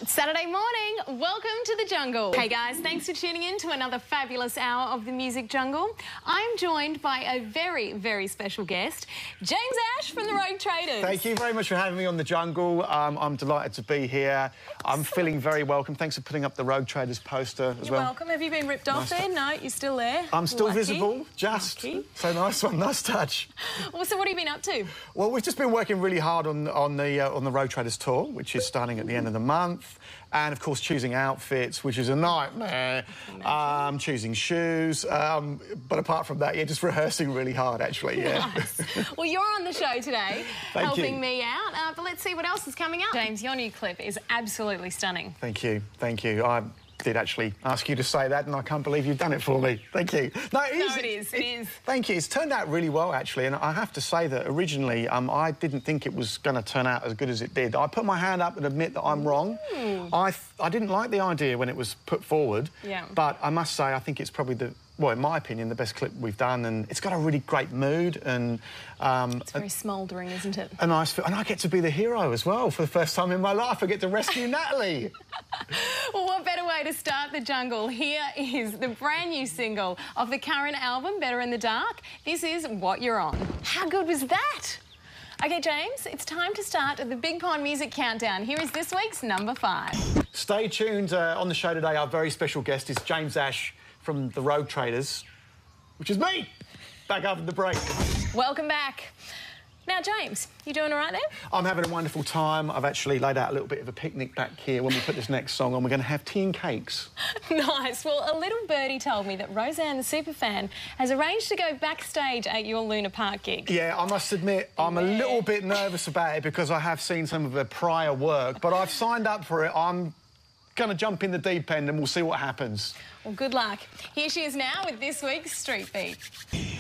It's Saturday morning. Welcome to the Jungle. Hey guys, thanks for tuning in to another fabulous hour of the Music Jungle. I'm joined by a very, very special guest, James Ash from the Rogue Traders. Thank you very much for having me on the Jungle. I'm delighted to be here. I'm feeling very welcome. Thanks for putting up the Rogue Traders poster as well. You're welcome. Have you been ripped off there? No, you're still there. I'm still Lucky. visible. Just Lucky. so nice one, nice touch. Well, so what have you been up to? Well, we've just been working really hard on the Rogue Traders tour, which is starting at the end of the month. And, of course, choosing outfits, which is a nightmare, choosing shoes. But apart from that, yeah, just rehearsing really hard, actually, yeah. Nice. Well, you're on the show today, helping me out. But let's see what else is coming up. James, your new clip is absolutely stunning. Thank you, thank you. I did actually ask you to say that, and I can't believe you've done it for me. Thank you. No, it is. Thank you. It's turned out really well, actually, and I have to say that originally I didn't think it was going to turn out as good as it did. I put my hand up and admit that I'm wrong. I didn't like the idea when it was put forward, but I must say I think it's probably well, in my opinion, the best clip we've done, and it's got a really great mood, and it's very smouldering, isn't it? A nice, and I get to be the hero as well for the first time in my life. I get to rescue Natalie. Well, what better way to start the jungle? Here is the brand new single of the current album, Better in the Dark. This is What You're On. How good was that? OK, James, it's time to start the Big Pond Music Countdown. Here is this week's number 5. Stay tuned. On the show today, our very special guest is James Ash from the Rogue Traders, which is me, back after the break. Welcome back. Now, James, you doing all right there? I'm having a wonderful time. I've actually laid out a little bit of a picnic back here when we put this next song on. We're going to have tea and cakes. Nice. Well, a little birdie told me that Roseanne, the superfan, has arranged to go backstage at your Luna Park gig. Yeah, I must admit, I'm a little bit nervous about it because I have seen some of her prior work, but I've signed up for it. I'm going to jump in the deep end and we'll see what happens. Well, good luck. Here she is now with this week's Street Beat.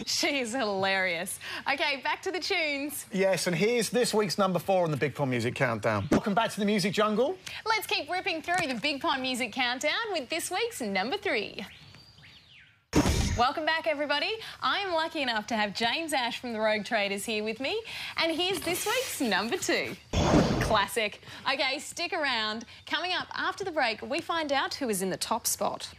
She's hilarious. OK, back to the tunes. Yes, and here's this week's number 4 on the Big Pond Music Countdown. Welcome back to the Music Jungle. Let's keep ripping through the Big Pond Music Countdown with this week's number 3. Welcome back, everybody. I am lucky enough to have James Ash from the Rogue Traders here with me. And here's this week's number 2. Classic. OK, stick around. Coming up after the break, we find out who is in the top spot.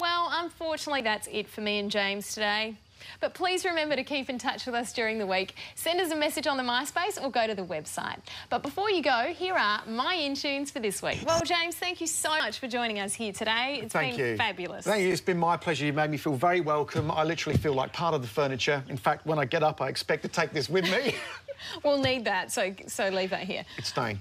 Well, unfortunately, that's it for me and James today. But please remember to keep in touch with us during the week. Send us a message on the MySpace or go to the website. But before you go, here are my in-tunes for this week. Well, James, thank you so much for joining us here today. It's been fabulous. Thank you. It's been my pleasure. You made me feel very welcome. I literally feel like part of the furniture. In fact, when I get up, I expect to take this with me. We'll need that, so leave that here. It's staying.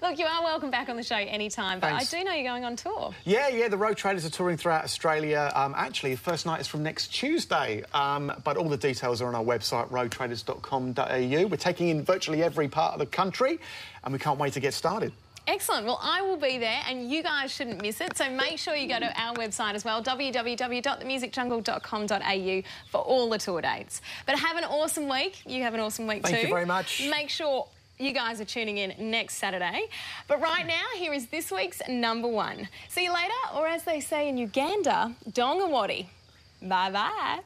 Look, you are welcome back on the show anytime, but Thanks. I do know you're going on tour. Yeah, the Rogue Traders are touring throughout Australia. Actually, the first night is from next Tuesday, but all the details are on our website, roguetraders.com.au. We're taking in virtually every part of the country, and we can't wait to get started. Excellent. Well, I will be there and you guys shouldn't miss it. So make sure you go to our website as well, www.themusicjungle.com.au for all the tour dates. But have an awesome week. You have an awesome week too. Thank you very much. Make sure you guys are tuning in next Saturday. But right now, here is this week's number 1. See you later, or as they say in Uganda, Dongawadi. Bye-bye.